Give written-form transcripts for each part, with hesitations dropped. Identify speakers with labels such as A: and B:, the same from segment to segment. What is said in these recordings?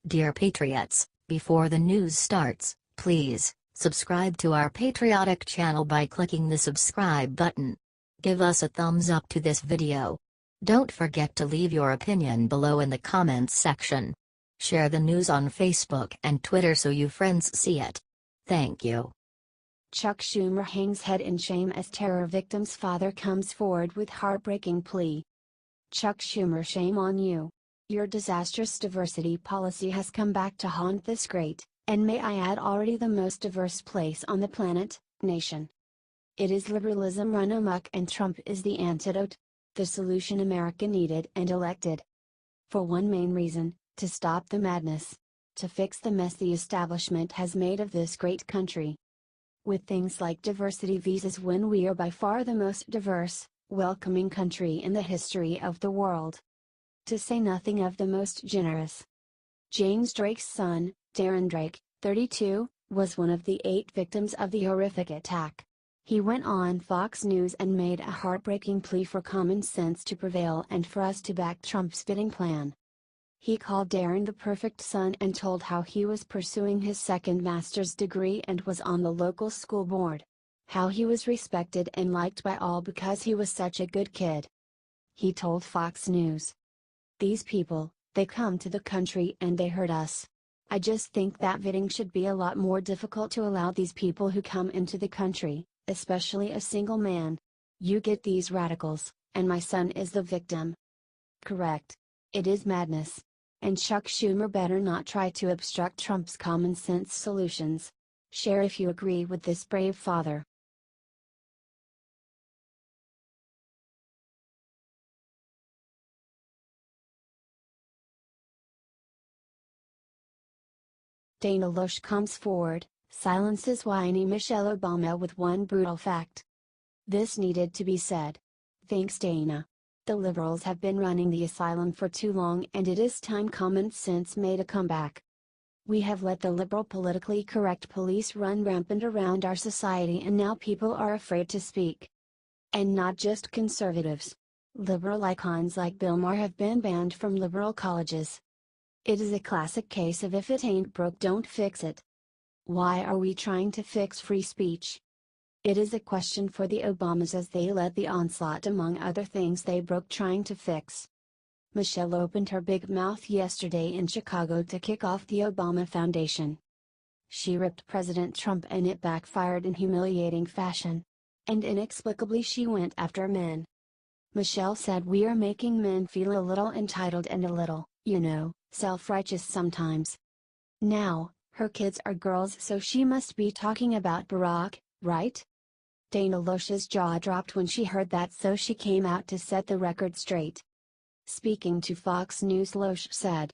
A: Dear Patriots, before the news starts, please subscribe to our patriotic channel by clicking the subscribe button. Give us a thumbs up to this video. Don't forget to leave your opinion below in the comments section. Share the news on Facebook and Twitter so you friends see it. Thank you.
B: Chuck Schumer hangs head in shame as terror victim's father comes forward with heartbreaking plea. Chuck Schumer, shame on you. Your disastrous diversity policy has come back to haunt this great, and may I add already the most diverse place on the planet, nation. It is liberalism run amok, and Trump is the antidote, the solution America needed and elected. For one main reason, to stop the madness, to fix the mess the establishment has made of this great country. With things like diversity visas, when we are by far the most diverse, welcoming country in the history of the world. To say nothing of the most generous. James Drake's son, Darren Drake, 32, was one of the 8 victims of the horrific attack. He went on Fox News and made a heartbreaking plea for common sense to prevail and for us to back Trump's bidding plan. He called Darren the perfect son and told how he was pursuing his second master's degree and was on the local school board. How he was respected and liked by all because he was such a good kid. He told Fox News, "These people, they come to the country and they hurt us. I just think that vetting should be a lot more difficult to allow these people who come into the country, especially a single man. You get these radicals, and my son is the victim." Correct. It is madness. And Chuck Schumer better not try to obstruct Trump's common sense solutions. Share if you agree with this brave father. Dana Loesch comes forward, silences whiny Michelle Obama with one brutal fact. This needed to be said. Thanks, Dana. The liberals have been running the asylum for too long, and it is time common sense made a comeback. We have let the liberal politically correct police run rampant around our society, and now people are afraid to speak. And not just conservatives. Liberal icons like Bill Maher have been banned from liberal colleges. It is a classic case of if it ain't broke, don't fix it. Why are we trying to fix free speech? It is a question for the Obamas as they led the onslaught among other things they broke trying to fix. Michelle opened her big mouth yesterday in Chicago to kick off the Obama Foundation. She ripped President Trump and it backfired in humiliating fashion. And inexplicably she went after men. Michelle said we are making men feel a little entitled and a little, self-righteous sometimes. Now, her kids are girls, so she must be talking about Barack, right? Dana Loesch's jaw dropped when she heard that, so she came out to set the record straight. Speaking to Fox News, Loesch said,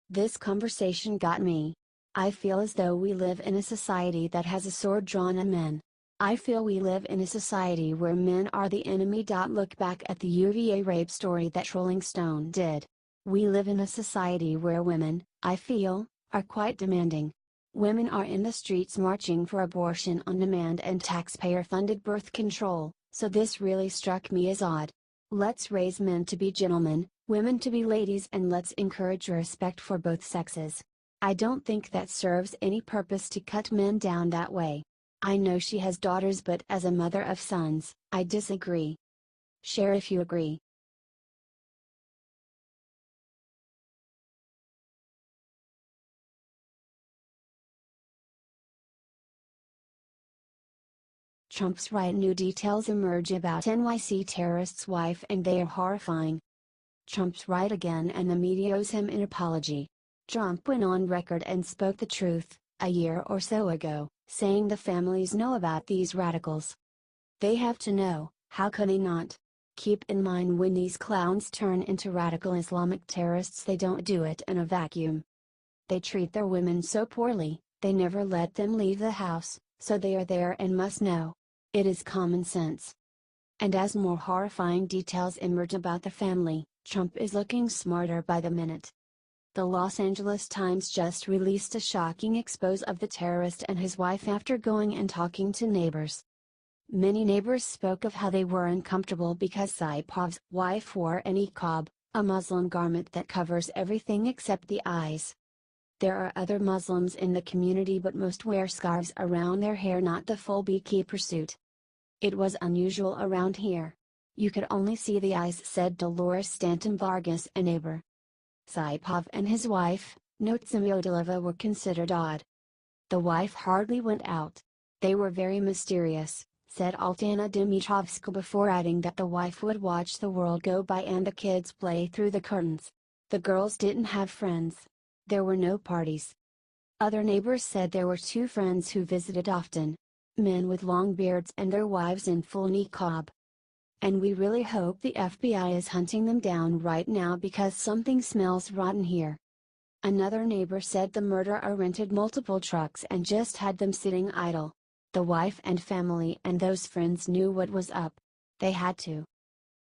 B: "This conversation got me. I feel as though we live in a society that has a sword drawn on men. I feel we live in a society where men are the enemy. Look back at the UVA rape story that Rolling Stone did. We live in a society where women, I feel, are quite demanding. Women are in the streets marching for abortion on demand and taxpayer-funded birth control, so this really struck me as odd. Let's raise men to be gentlemen, women to be ladies, and let's encourage respect for both sexes. I don't think that serves any purpose to cut men down that way. I know she has daughters, but as a mother of sons, I disagree. Share if you agree." Trump's right. New details emerge about NYC terrorist's wife and they are horrifying. Trump's right again and the media owes him an apology. Trump went on record and spoke the truth, a year or so ago, saying the families know about these radicals. They have to know, how could they not? Keep in mind, when these clowns turn into radical Islamic terrorists, they don't do it in a vacuum. They treat their women so poorly, they never let them leave the house, so they are there and must know. It is common sense. And as more horrifying details emerge about the family, Trump is looking smarter by the minute. The Los Angeles Times just released a shocking expose of the terrorist and his wife after going and talking to neighbors. Many neighbors spoke of how they were uncomfortable because Saipov's wife wore a niqab, a Muslim garment that covers everything except the eyes. There are other Muslims in the community, but most wear scarves around their hair, not the full beekeeper suit. It was unusual around here. You could only see the eyes, said Dolores Stanton Vargas, a neighbor. Saipov and his wife, Notsimiodilova, were considered odd. The wife hardly went out. They were very mysterious, said Altana Dimitrovska, before adding that the wife would watch the world go by and the kids play through the curtains. The girls didn't have friends. There were no parties. Other neighbors said there were two friends who visited often. Men with long beards and their wives in full niqab. And we really hope the FBI is hunting them down right now because something smells rotten here. Another neighbor said the murderer rented multiple trucks and just had them sitting idle. The wife and family and those friends knew what was up. They had to.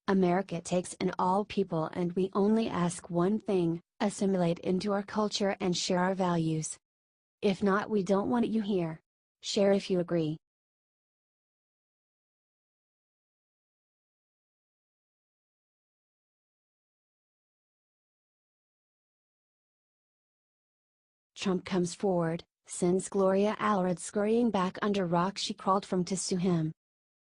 B: America takes in all people, and we only ask one thing: assimilate into our culture and share our values. If not, we don't want you here. Share if you agree. Trump comes forward, sends Gloria Allred scurrying back under rock she crawled from to sue him.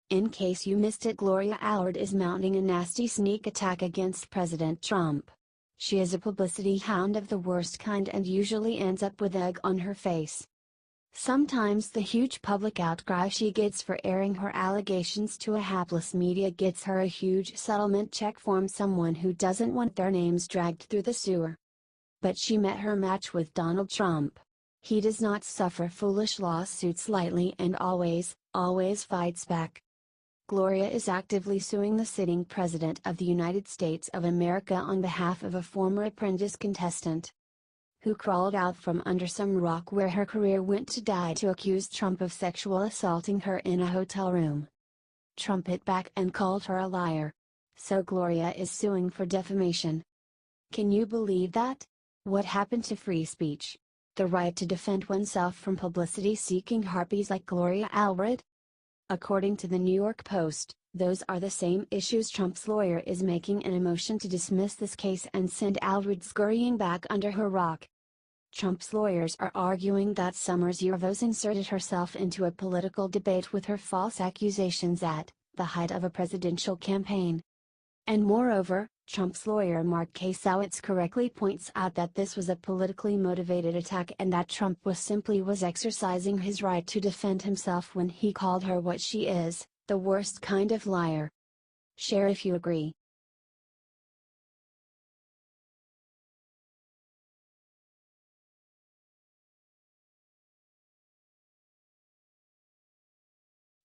B: In case you missed it, Gloria Allred is mounting a nasty sneak attack against President Trump. She is a publicity hound of the worst kind and usually ends up with egg on her face. Sometimes the huge public outcry she gets for airing her allegations to a hapless media gets her a huge settlement check from someone who doesn't want their names dragged through the sewer. But she met her match with Donald Trump. He does not suffer foolish lawsuits lightly and always fights back. Gloria is actively suing the sitting President of the United States of America on behalf of a former Apprentice contestant who crawled out from under some rock where her career went to die to accuse Trump of sexual assaulting her in a hotel room. Trump hit back and called her a liar. So Gloria is suing for defamation. Can you believe that? What happened to free speech? The right to defend oneself from publicity-seeking harpies like Gloria Allred? According to the New York Post, those are the same issues Trump's lawyer is making in a motion to dismiss this case and send Allred scurrying back under her rock. Trump's lawyers are arguing that Summers Yurvos inserted herself into a political debate with her false accusations at the height of a presidential campaign. And moreover, Trump's lawyer Mark Kasowitz correctly points out that this was a politically motivated attack and that Trump was exercising his right to defend himself when he called her what she is, the worst kind of liar. Share if you agree.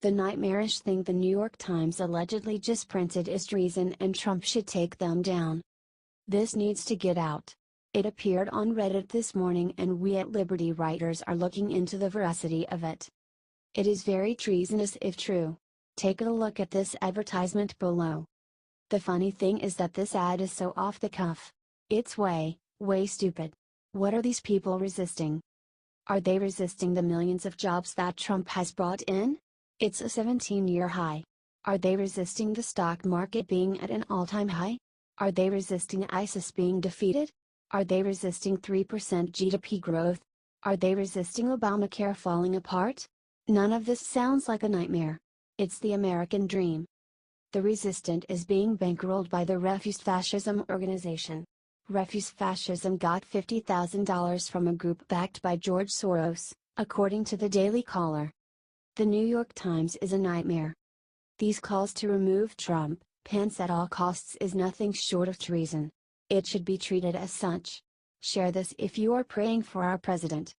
B: The nightmarish thing the New York Times allegedly just printed is treason, and Trump should take them down. This needs to get out. It appeared on Reddit this morning, and we at Liberty Writers are looking into the veracity of it. It is very treasonous if true. Take a look at this advertisement below. The funny thing is that this ad is so off the cuff. It's way stupid. What are these people resisting? Are they resisting the millions of jobs that Trump has brought in? It's a 17-year high. Are they resisting the stock market being at an all-time high? Are they resisting ISIS being defeated? Are they resisting 3% GDP growth? Are they resisting Obamacare falling apart? None of this sounds like a nightmare. It's the American dream. The resistant is being bankrolled by the Refuse Fascism organization. Refuse Fascism got $50,000 from a group backed by George Soros, according to the Daily Caller. The New York Times is a nightmare. These calls to remove Trump, Pence at all costs is nothing short of treason. It should be treated as such. Share this if you are praying for our president.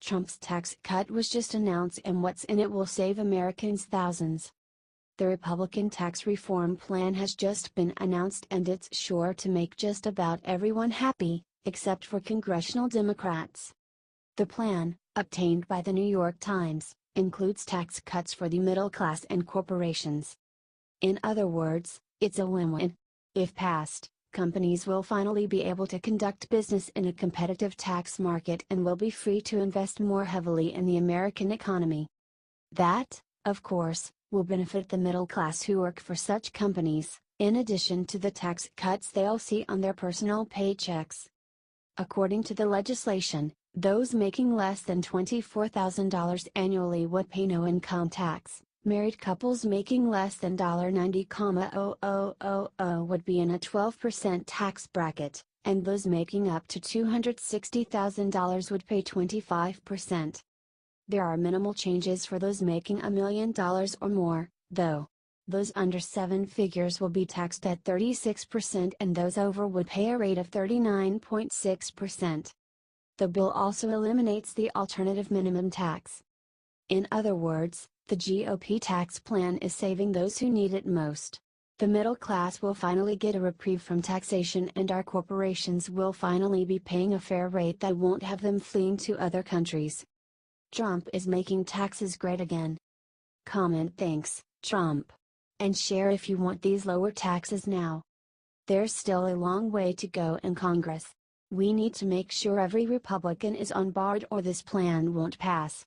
B: Trump's tax cut was just announced, and what's in it will save Americans thousands. The Republican tax reform plan has just been announced, and it's sure to make just about everyone happy, except for congressional Democrats. The plan, obtained by the New York Times, includes tax cuts for the middle class and corporations. In other words, it's a win-win. If passed, companies will finally be able to conduct business in a competitive tax market and will be free to invest more heavily in the American economy. That, of course, will benefit the middle class who work for such companies, in addition to the tax cuts they'll see on their personal paychecks. According to the legislation, those making less than $24,000 annually would pay no income tax. Married couples making less than $90,000 would be in a 12% tax bracket, and those making up to $260,000 would pay 25%. There are minimal changes for those making $1 million or more, though. Those under 7 figures will be taxed at 36% and those over would pay a rate of 39.6%. The bill also eliminates the alternative minimum tax. In other words, the GOP tax plan is saving those who need it most. The middle class will finally get a reprieve from taxation and our corporations will finally be paying a fair rate that won't have them fleeing to other countries. Trump is making taxes great again. Comment thanks, Trump. And share if you want these lower taxes now. There's still a long way to go in Congress. We need to make sure every Republican is on board or this plan won't pass.